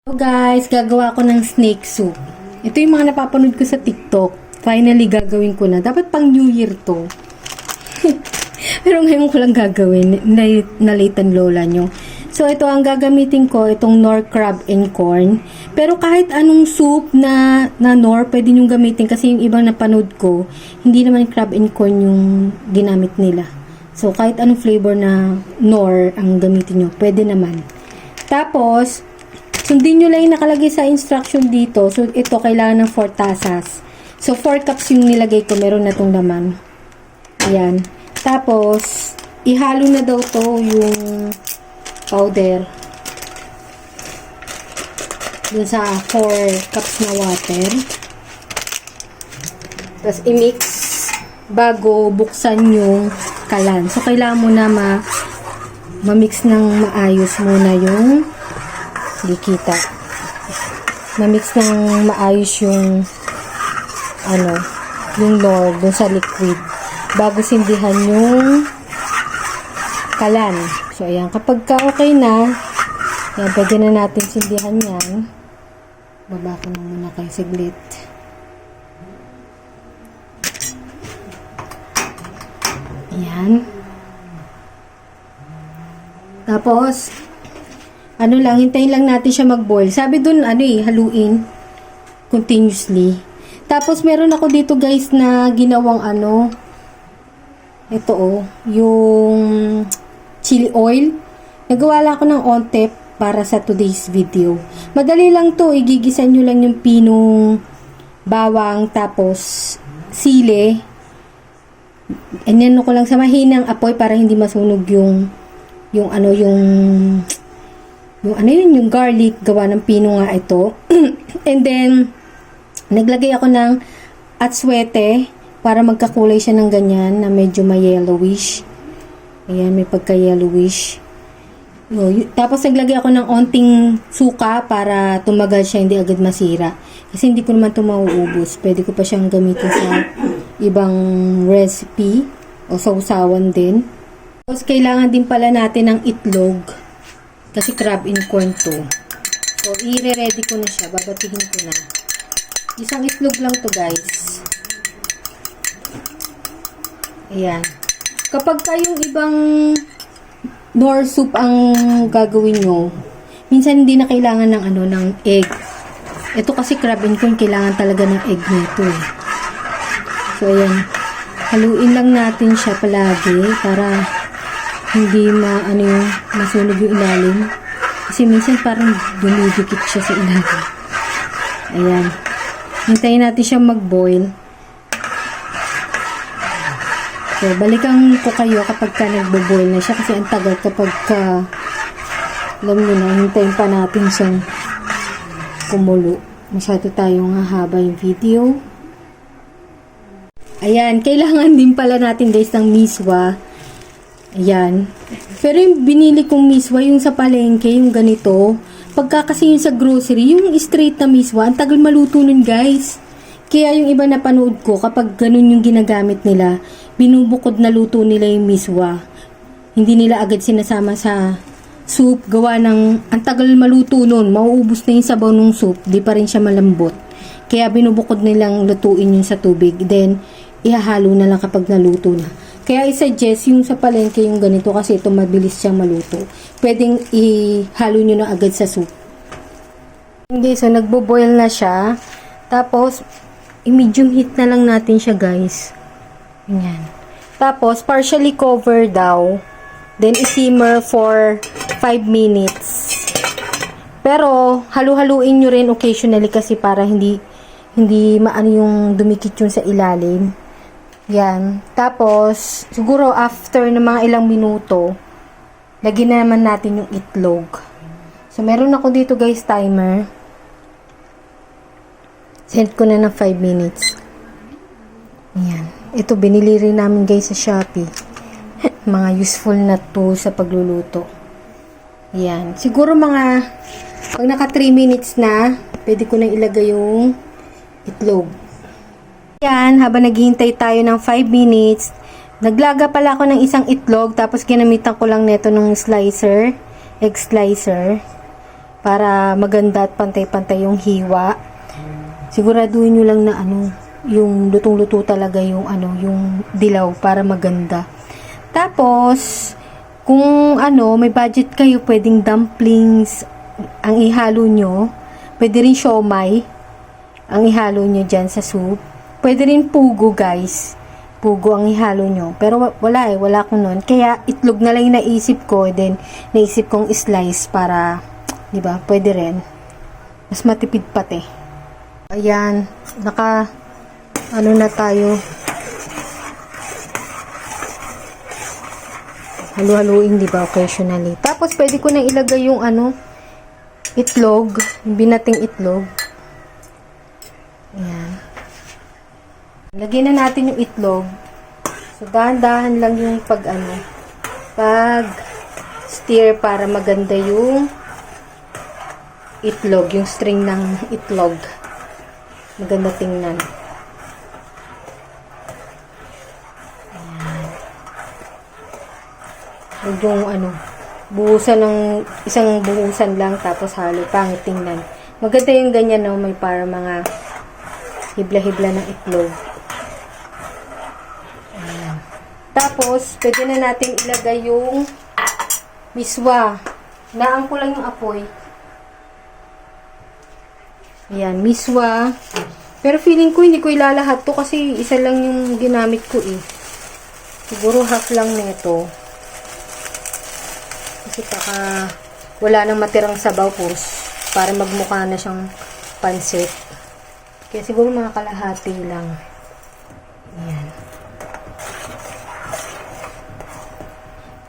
So guys, gagawa ko ng snake soup. Ito yung mga napapanood ko sa TikTok. Finally, gagawin ko na. Dapat pang New Year to. Pero ngayon ko lang gagawin. Nalitan lola nyo. So, ito ang gagamitin ko. Itong Knorr crab and corn. Pero kahit anong soup na Knorr, pwede nyo gamitin. Kasi yung ibang napanood ko, hindi naman crab and corn yung ginamit nila. So, kahit anong flavor na Knorr ang gamitin nyo, pwede naman. Tapos, sundin nyo lang yung nakalagay sa instruction dito. So, ito kailangan ng 4 tasas. So, 4 cups yung nilagay ko. Meron na itong laman. Ayan. Tapos, ihalo na daw to yung powder dun sa 4 cups na water. Tapos, i-mix bago buksan yung kalan. So, kailangan mo na ma-mix ng maayos muna yung hindi kita. Na-mix ng maayos yung yung Knorr dun sa liquid bago sindihan yung kalan. So, ayan. Kapag okay na, yan, pwede na natin sindihan yan. Baba ko na muna kayo siglit. Ayan. Tapos, hintayin lang natin siya mag-boil. Sabi dun, haluin continuously. Tapos, meron ako dito guys na ginawang ito yung chili oil. Nagawa lang ako ng ontep para sa today's video. Madali lang to, igigisan nyo lang yung pinong bawang, tapos sili. And yan ko lang sa mahinang apoy para hindi masunog yung garlic, gawa ng pino nga ito. And then, naglagay ako ng atswete para magkakulay siya ng ganyan na medyo may yellowish. Ayan, may pagka-yellowish. Tapos, naglagay ako ng onting suka para tumagal siya, hindi agad masira. Kasi hindi ko naman ito mauubos. Pwede ko pa siyang gamitin sa ibang recipe o sausawan din. Tapos, kailangan din pala natin ng itlog. Kasi crab and corn to. So, i-ready ko na siya. Babatihin ko na. Isang itlog lang to guys. Ayan. Kapag kayong ibang Knorr soup ang gagawin nyo, minsan hindi na kailangan ng egg. Ito kasi crab and corn, kailangan talaga ng egg nito eh. So, ayan. Haluin lang natin siya palagi para hindi masunog yung ilalim. Kasi minsan parang dumidikit siya sa ilalim. Ayan. Hintayin natin siyang mag-boil. So, balikan ko kayo kapag nagbo-boil na siya. Kasi ang tagal kapag alam nyo na, hintayin pa natin siyang kumulo. Masyado tayong hahaba yung video. Ayan. Kailangan din pala natin guys ng miswa. Ayan. Pero yung binili kong miswa, yung sa palengke, yung ganito, pagka kasi yung sa grocery, yung straight na miswa, ang tagal maluto nun guys. Kaya yung iba na panood ko, kapag ganun yung ginagamit nila, binubukod na luto nila yung miswa. Hindi nila agad sinasama sa soup, gawa ng, ang tagal maluto nun, mauubos na yung sabaw ng soup, di pa rin siya malambot. Kaya binubukod nilang lutuin yun sa tubig, then ihahalo na lang kapag naluto na. Kaya i-suggest yung sa palengke yung ganito kasi ito mabilis siyang maluto. Pwedeng ihalo nyo na agad sa soup. Okay, so nagbo-boil na siya. Tapos, i-medium heat na lang natin siya guys. Ganyan. Tapos, partially cover daw. Then, i-simmer for 5 minutes. Pero, halu-haluin nyo rin occasionally kasi para hindi maano yung dumikit yung sa ilalim. Yan. Tapos, siguro after ng mga ilang minuto, lagyan na naman natin yung itlog. So, meron ako dito guys timer. Set ko na ng 5 minutes. Yan. Ito, binili rin namin guys sa Shopee. Mga useful na tools sa pagluluto. Yan. Siguro pag naka 3 minutes na, pwede ko na ilagay yung itlog. Yan, habang naghihintay tayo ng 5 minutes, naglaga pala ako ng isang itlog, tapos ginamitan ko lang neto ng slicer, egg slicer, para maganda at pantay-pantay yung hiwa. Siguraduhin nyo lang na yung lutong-luto talaga yung yung dilaw para maganda. Tapos, kung may budget kayo, pwedeng dumplings ang ihalo nyo. Pwede rin siomai ang ihalo nyo dyan sa soup. Pwede rin pugo, guys. Pugo ang ihalo nyo. Pero wala ko nun. Kaya itlog na lang yung naisip ko. Then, naisip kong slice para, di ba, pwede rin. Mas matipid pati. Ayan, na tayo. Halu-haluin, di ba, occasionally. Tapos, pwede ko na ilagay yung itlog, yung binating itlog. Ayan. Lagyan na natin yung itlog. So, dahan-dahan lang yung pag stir para maganda yung itlog, yung string ng itlog. Maganda tingnan. Huwag yung buhusan ng isang buhusan lang tapos halo, pangit tingnan. Maganda yung ganyan, no, may para mga hibla-hibla ng itlog. Ayan. Tapos, pwede na natin ilagay yung miswa. Naan ko lang yung apoy. Ayan, miswa. Pero feeling ko hindi ko ilalahat to kasi isa lang yung ginamit ko eh. Siguro half lang nito. Kasi wala nang matirang sabaw para magmukha na siyang pansit. Kaya siguro mga kalahati lang. Ayan.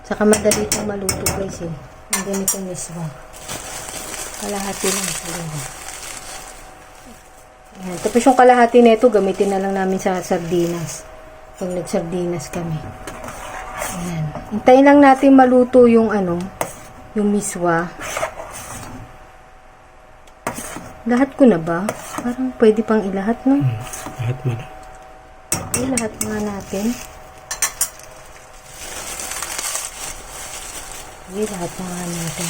Saka madali itong maluto guys eh. Ang ganitong miswa. Kalahati lang siguro. Ayan. Tapos yung kalahati nito gamitin na lang namin sa sardinas. Pag nagsardinas kami. Ayan. Hintayin lang natin maluto yung yung miswa. Lahat ko na ba? Parang pwede pang ilahat, no? Lahat mo na. Okay, lahat nga natin. Okay, lahat na nga natin.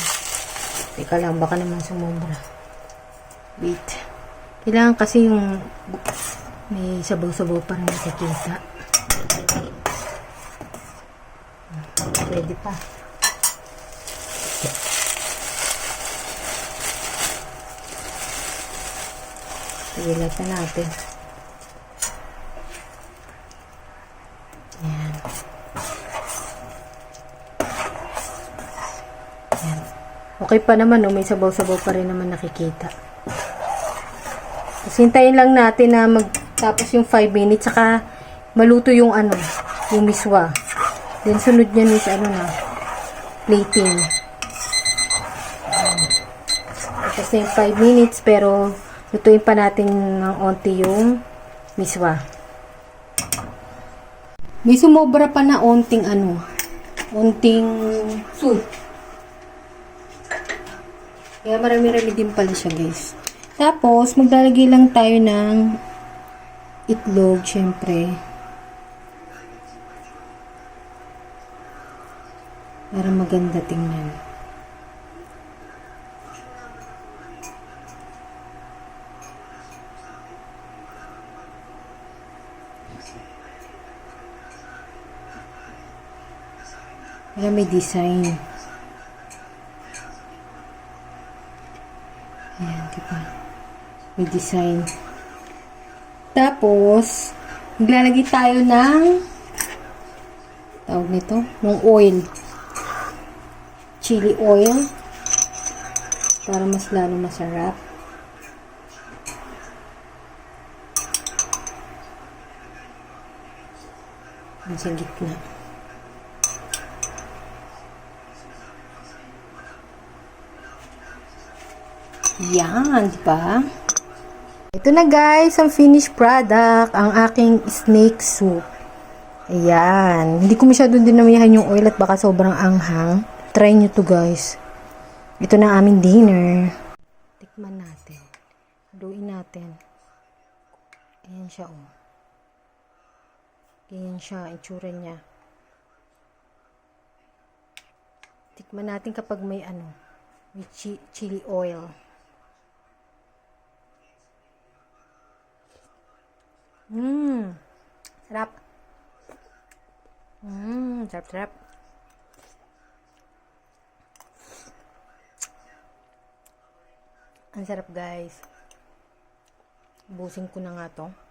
Teka lang, baka naman sumobra. Wait. Kailangan kasi yung may sabaw-sabaw pa rin nakikita. Pwede pa. Ilat na natin. Ayan. Ayan. Okay pa naman, no? May sabaw-sabaw pa rin naman nakikita. Tapos hintayin lang natin na magtapos yung 5 minutes saka maluto yung yung miswa. Then sunod niyan is plating. Tapos na yung 5 minutes pero lutuin pa natin ng onti yung miswa. May sumobra pa na onting onting soup. Kaya marami-rami din pala siya guys. Tapos maglalagay lang tayo ng itlog syempre. Para maganda tingnan. Para may design. Ayan, diba? May design. Tapos, maglalagay tayo ng tawag nito, ng oil. Chili oil. Para mas lalo masarap. Sa gitna. Yan, di ba? Ito na guys, ang finished product, ang aking snake soup. Ayan. Hindi ko masyadong dinamihan yung oil at baka sobrang anghang. Try nyo to guys. Ito na aming dinner. Tikman natin. Haluin natin. Ayan siya oh. Ganyan siya, itsura niya. Tikman natin kapag may with chili oil. Sarap. Sarap. Ang sarap, guys. Ubusin ko na nga to.